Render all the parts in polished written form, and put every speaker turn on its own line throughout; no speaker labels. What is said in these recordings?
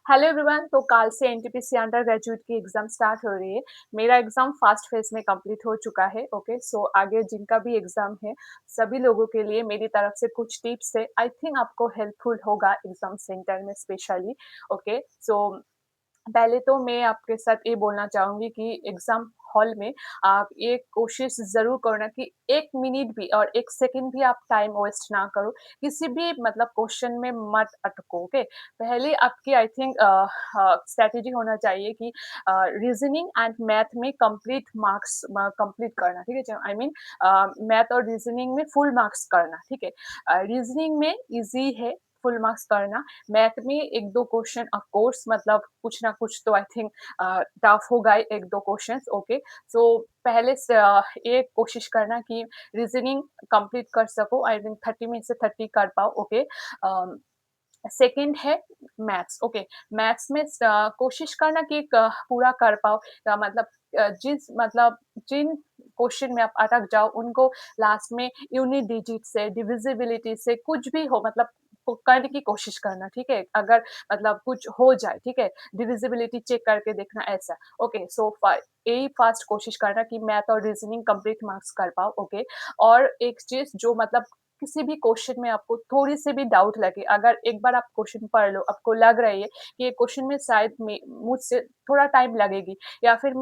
Hello everyone. तो कल से एनटीपीसी अंडर ग्रेजुएट की एग्जाम स्टार्ट हो रही है। मेरा एग्जाम फर्स्ट फेज में कंप्लीट हो चुका है। ओके, सो आगे जिनका भी एग्जाम है सभी लोगों के लिए मेरी तरफ से कुछ टिप्स है। आई थिंक आपको हेल्पफुल होगा एग्जाम सेंटर में स्पेशली। ओके, सो पहले तो मैं आपके साथ ये बोलना चाहूँगी कि एग्ज़ाम हॉल में आप ये कोशिश ज़रूर करना कि 1 मिनट भी और 1 सेकंड भी आप टाइम वेस्ट ना करो। किसी भी मतलब क्वेश्चन में मत अटको, ओके? पहले आपकी आई थिंक स्ट्रैटेजी होना चाहिए कि रीज़निंग एंड मैथ में कंप्लीट मार्क्स कंप्लीट करना, ठीक है? आई मीन मैथ और रीज़निंग में फुल मार्क्स करना, ठीक है? रीज़निंग में ईज़ी है फुल मार्क्स करना। मैथ में 1-2 क्वेश्चन ऑफ कोर्स मतलब कुछ ना कुछ तो आई थिंक टफ होगा 1-2 क्वेश्चंस। ओके, सो पहले से ये कोशिश करना कि रीजनिंग कंप्लीट कर सको। आई थिंक 30 में से 30 कर पाओ। ओके, सेकंड है मैथ्स। ओके, मैथ्स में कोशिश करना कि पूरा कर पाओ। मतलब जिन क्वेश्चन में आप अटक जाओ उनको लास्ट में यूनिट डिजिट से डिविजिबिलिटी से कुछ भी हो मतलब करने की कोशिश करना, ठीक है? अगर मतलब कुछ हो जाए, ठीक है? डिविजिबिलिटी चेक करके देखना ऐसा। ओके, सो यही फर्स्ट कोशिश करना कि मैथ और रीजनिंग कंप्लीट मार्क्स कर पाओ। ओके, और एक चीज जो मतलब किसी भी क्वेश्चन में आपको थोड़ी सी भी डाउट लगे, अगर एक बार आप क्वेश्चन पढ़ लो, आपको लग रही है कि ये क्वेश्चन में शायद मुझसे थोड़ा टाइम लगेगी या फिर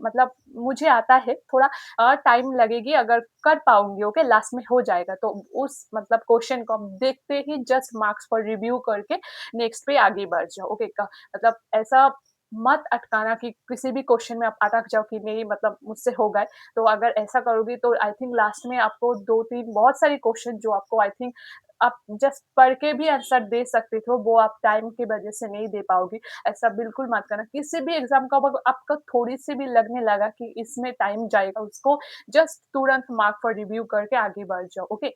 मतलब मुझे आता है थोड़ा टाइम लगेगी, अगर कर पाऊँगी, ओके, लास्ट में हो जाएगा। तो उस मतलब क्वेश्चन को आप देखते ही जस्ट मार्क्स पर रिव्यू करके नेक्स्ट पे आगे बढ़ जाओ, ओके? क मतलब ऐसा मत अटकाना कि किसी भी क्वेश्चन में आप अटक जाओ कि नहीं मतलब मुझसे होगा। तो अगर ऐसा करोगी तो आई थिंक लास्ट में आपको 2-3 बहुत सारी क्वेश्चन जो आपको आई थिंक आप जस्ट पढ़ के भी आंसर दे सकते थे, वो आप टाइम की वजह से नहीं दे पाओगी। ऐसा बिल्कुल मत करना। किसी भी एग्ज़ाम का अगर आपको थोड़ी-सी भी लगने लगा कि इसमें टाइम जाएगा, उसको जस्ट तुरंत मार्क फॉर रिव्यू करके आगे बढ़ जाओ, ओके?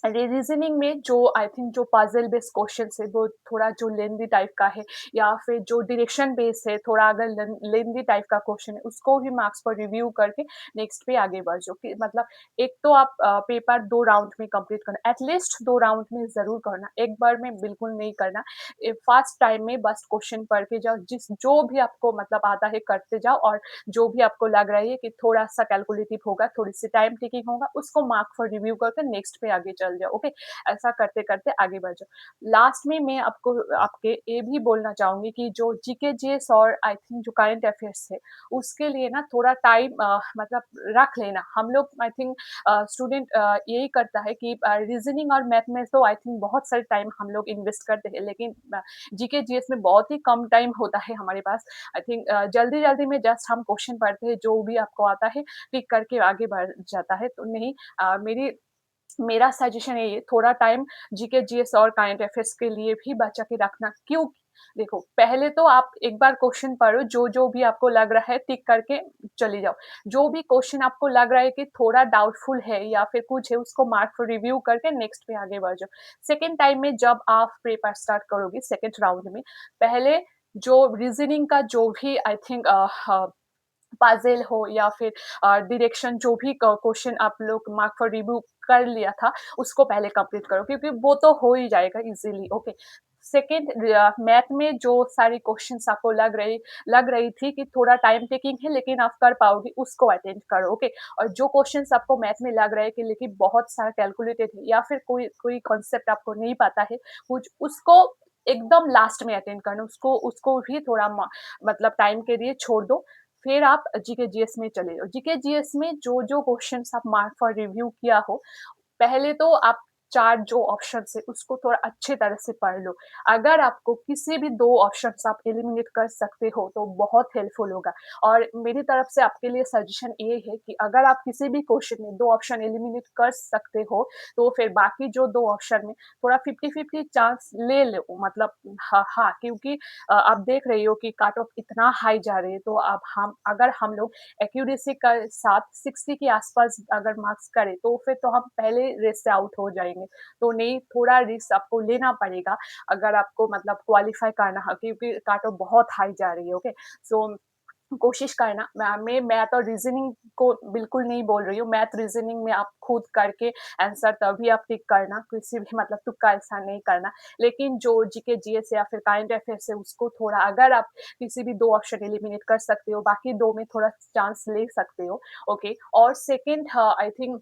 रीजनिंग में जो आई थिंक जो पजल बेस्ड क्वेश्चंस है वो थोड़ा जो लेंदी टाइप का है या फिर जो डायरेक्शन बेस्ड है थोड़ा अगर लेंदी टाइप का क्वेश्चन है उसको भी मार्क्स पर रिव्यू करके नेक्स्ट पे आगे बढ़ जाओ कि मतलब एक तो आप पेपर 2 राउंड में कंप्लीट करना, एटलीस्ट 2 राउंड में जरूर करना, एक बार में बिल्कुल नहीं करना। फर्स्ट टाइम में बस क्वेश्चन पढ़ के जाओ, जिस जो भी आपको मतलब आता है करते जाओ, और जो भी आपको लग रहा है कि थोड़ा सा कैलकुलेटिव होगा, थोड़ी सी टाइम टेकिंग होगा, उसको मार्क फॉर रिव्यू करके नेक्स्ट पे आगे चल जाओ, ओके? ऐसा करते-करते आगे बढ़ जाओ। लास्ट में मैं आपको आपके ये भी बोलना चाहूँगी कि जो जीके, जीएस और आई थिंक जो करंट अफेयर्स है, उसके लिए ना थोड़ा टाइम मतलब रख लेना। हम लोग आई थिंक स्टूडेंट यही करता है कि रीज़निंग और मैथ में तो आई थिंक बहुत सारे टाइम हम लोग इन्वेस्ट करते हैं, लेकिन जीके, जीएस में बहुत ही कम टाइम होता है हमारे पास। आई थिंक जल्दी-जल्दी में जस्ट हम क्वेश्चन पढ़ते हैं, जो भी आपको आता है, टिक करके आगे बढ़ जाता है। तो नहीं, मेरा सजेशन यही है, थोड़ा टाइम जीके, जीएस और करंट अफेयर्स के लिए भी बचा के रखना। क्यों? देखो, पहले तो आप एक बार क्वेश्चन पढ़ो, जो-जो भी आपको लग रहा है टिक करके चले जाओ। जो भी क्वेश्चन आपको लग रहा है कि थोड़ा डाउटफुल है या फिर कुछ है, उसको मार्क फॉर रिव्यू करके नेक्स्ट पे आगे बढ़ जाओ। सेकंड टाइम में जब आप पेपर स्टार्ट करोगे सेकंड राउंड में, पहले जो रीज़निंग का जो भी आई थिंक पज़ल हो या फिर डायरेक्शन जो भी क क्वेश्चन आप लोग मार्क फॉर रिव्यू कर लिया था, उसको पहले कंप्लीट करो क्योंकि वो तो हो ही जाएगा इज़िली, ओके। सेकंड मैथ में जो सारी क्वेश्चन्स आपको लग रही थी कि थोड़ा टाइम टेकिंग है लेकिन आप कर पाओगे, उसको अटेम्प्ट करो, ओके। और जो क्वेश्चन्स आपको मैथ में लग रहा है कि लेकिन बहुत सारा कैलकुलेटेड है या फिर कोई कोई कॉन्सेप्ट आपको नहीं पता है, कुछ उसको एकदम लास्ट में अटेम्प्ट करना, उसको उसको भी थोड़ा मतलब टाइम के लिए छोड़ दो। फिर आप जीके जीएस में चले जाओ। जीके जीएस में जो-जो क्वेश्चन्स आप मार्क फॉर रिव्यू किया हो, पहले तो आप 4 जो ऑप्शंस है उसको थोड़ा अच्छे तरह से पढ़ लो। अगर आपको किसी भी 2 ऑप्शंस आप एलिमिनेट कर सकते हो तो बहुत हेल्पफुल होगा। और मेरी तरफ से आपके लिए सजेशन ये है कि अगर आप किसी भी क्वेश्चन में 2 ऑप्शन एलिमिनेट कर सकते हो, तो फिर बाकी जो 2 ऑप्शन में थोड़ा 50-50 चांस ले लो। मतलब हाँ, क्योंकि आप देख रही हो कि कट ऑफ इतना हाई जा रही है, तो अब हम लोग एक्यूरेसी के साथ 60 के आसपास अगर मार्क्स करें, तो फिर तो हम पहले रेस से आउट हो जाएँगे। तो नहीं, थोड़ा रिस्क आपको लेना पड़ेगा अगर आपको मतलब क्वालीफाई करना है क्योंकि कट ऑफ बहुत हाई जा रही है, ओके? सो कोशिश करना मैं तो रीज़निंग को बिल्कुल नहीं बोल रही हूँ, मैथ रीज़निंग में आप खुद करके आंसर तभी आप टिक करना, किसी भी मतलब तुक्का ऐसा नहीं करना। लेकिन जो जीके, जीएस या फिर करंट अफेयर्स है उसको थोड़ा अगर आप किसी भी 2 ऑप्शन एलिमिनेट कर सकते हो, बाकी 2 में थोड़ा चांस ले सकते हो, ओके। और सेकंड आई थिंक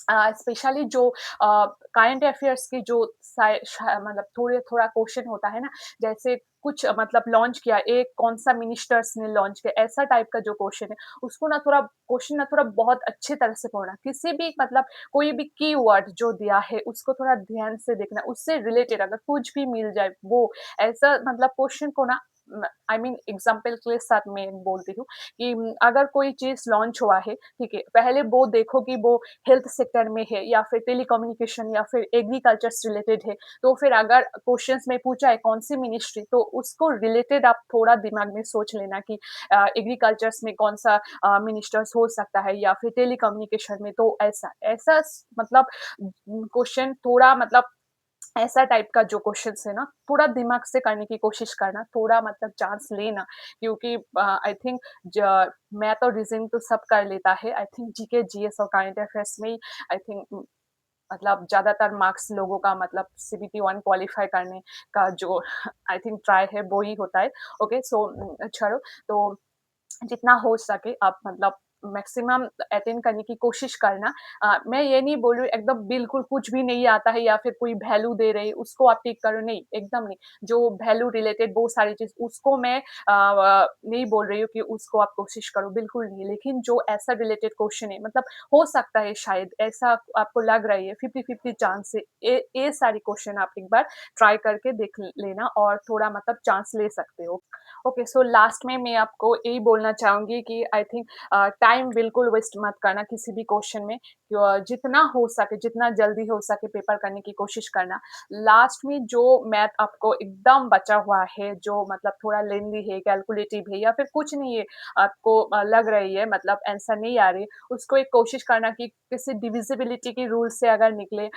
स्पेशली जो करंट अफेयर्स की जो मतलब थोड़े थोड़ा क्वेश्चन होता है ना, जैसे कुछ मतलब लॉन्च किया, एक कौन-सा मिनिस्टर्स ने लॉन्च किया, ऐसा टाइप का जो क्वेश्चन है, उसको ना थोड़ा क्वेश्चन ना थोड़ा बहुत अच्छी तरह से पढ़ना। किसी भी मतलब कोई भी कीवर्ड जो दिया है, उसको थोड़ा ध्यान से देखना, उससे रिलेटेड अगर कुछ भी मिल जाए, वो ऐसा मतलब क्वेश्चन को ना आई मीन एग्ज़ाम्पल के साथ मैं बोलती हूँ कि अगर कोई चीज़ लॉन्च हुआ है, ठीक है, पहले वो देखो कि वो हेल्थ सेक्टर में है या फिर टेलीकम्युनिकेशन या फिर एग्रीकल्चर से रिलेटेड है, तो फिर अगर क्वेश्चंस में पूछा है कौन-सी मिनिस्ट्री तो उसको रिलेटेड आप थोड़ा दिमाग में सोच लेना कि एग्रीकल्चर्स में कौन-सा मिनिस्टर्स हो सकता है या फिर टेलीकम्युनिकेशन में तो ऐसा। ऐसा मतलब क्वेश्चन थोड़ा मतलब ऐसा टाइप का जो क्वेश्चन्स है ना, थोड़ा दिमाग से करने की कोशिश करना, थोड़ा मतलब चांस लेना क्योंकि आई थिंक ज मैथ और रीज़निंग तो सब कर लेता है। आई थिंक जीके, जीएस और करंट अफेयर्स में ही आई थिंक मतलब ज़्यादातर मार्क्स लोगों का मतलब सीबीटी 1 क्वालीफाई करने का जो आई थिंक ट्राई है वो ही होता है। ओके सो छोड़ो तो जितना हो सके आप मतलब मैक्सिमम अटेंड करने की कोशिश करना। मैं ये नहीं बोल रही हूँ एकदम बिल्कुल कुछ भी नहीं आता है या फिर कोई वैल्यू दे रहे हैं उसको आप टिक करो, नहीं, एकदम नहीं। जो वैल्यू रिलेटेड वो सारी चीज़ उसको मैं नहीं बोल रही हूँ कि उसको आप कोशिश करो, बिल्कुल नहीं। लेकिन जो ऐसा रिलेटेड क्वेश्चन है मतलब हो सकता है शायद ऐसा आपको लग रही है 50-50 चांस है, ये सारी क्वेश्चन आप एक बार ट्राई करके देख लेना और थोड़ा मतलब चांस ले सकते हो। ओके सो लास्ट में मैं आपको यही बोलना चाहूँगी कि आई थिंक टाइम बिल्कुल वेस्ट मत करना किसी भी क्वेश्चन में। जितना हो सके, जितना जल्दी हो सके पेपर करने की कोशिश करना। लास्ट में जो मैथ आपको एकदम बचा हुआ है, जो मतलब थोड़ा लेंदी है, कैलकुलेटिव है या फिर कुछ नहीं है, आपको लग रही है मतलब आंसर नहीं आ रही, उसको एक कोशिश करना कि किसी डिविजिबिलिटी के रूल से अगर निकले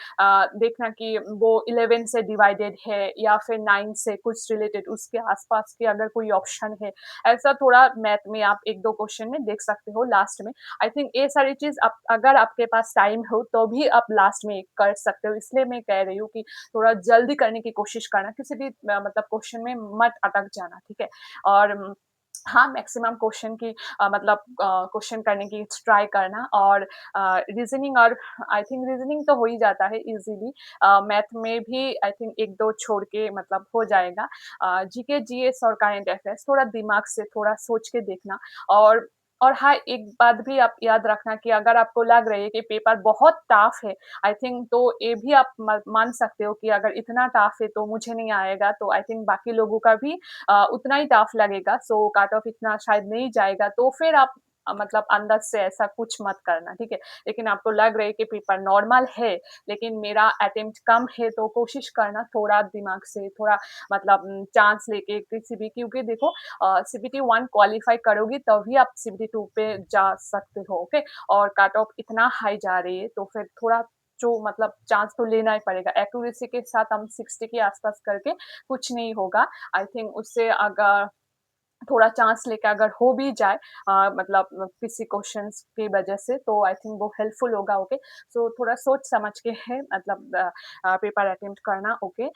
देखना कि वो 11 से डिवाइडेड है या फिर 9 से कुछ रिलेटेड उसके आस-पास के अगर कोई ऑप्शन है, ऐसा थोड़ा मैथ में आप 1-2 क्वेश्चन में देख सकते हो लास्ट में। आई थिंक ये सारी चीज़ आप अगर आपके पास टाइम हो तो भी आप लास्ट में कर सकते हो। इसलिए मैं कह रही हूँ कि थोड़ा जल्दी करने की कोशिश करना, किसी भी मतलब क्वेश्चन में मत अटक जाना, ठीक है? और हाँ, मैक्सिमम क्वेश्चन की मतलब क्वेश्चन करने की ट्राई करना और रीज़निंग और आई थिंक रीज़निंग तो हो ही जाता है ईज़िली। मैथ में भी आई थिंक 1-2 छोड़ के मतलब हो जाएगा। जीके, जीएस और करंट अफेयर्स थोड़ा दिमाग से थोड़ा सोच के देखना और हाँ, एक बात भी आप याद रखना कि अगर आपको लग रही है कि पेपर बहुत टफ है, आई थिंक तो ये भी आप मान सकते हो कि अगर इतना टफ है तो मुझे नहीं आएगा, तो आई थिंक बाकी लोगों का भी उतना ही टफ लगेगा, सो कट ऑफ इतना शायद नहीं जाएगा, तो फिर आप मतलब अंदर से ऐसा कुछ मत करना, ठीक है? लेकिन आपको लग रहा है कि पेपर नॉर्मल है, लेकिन मेरा अटेम्प्ट कम है, तो कोशिश करना थोड़ा दिमाग से, थोड़ा मतलब चांस लेके किसी भी क्योंकि देखो सीबीटी 1 क्वालीफाई करोगी तभी आप सीबीटी 2 पे जा सकते हो, ओके? और कट ऑफ इतना हाई जा रही है, तो फिर थोड़ा जो मतलब चांस तो लेना ही पड़ेगा। एक्यूरेसी के साथ हम 60 के आस-पास करके कुछ नहीं होगा। आई थिंक उससे अगर थोड़ा चांस लेके अगर हो भी जाए मतलब किसी क्वेश्चंस की वजह से तो आई थिंक वो हेल्पफुल होगा, ओके। सो थोड़ा सोच समझ के है मतलब पेपर अटेम्प्ट करना, okay.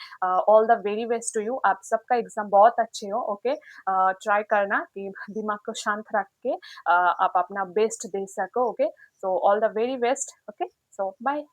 All the very best to you, आप सबका एग्जाम बहुत अच्छे हो, ओके। ट्राई करना कि दिमाग को शांत रख के आप अपना बेस्ट दे सको, okay. So all the very best, okay. So bye.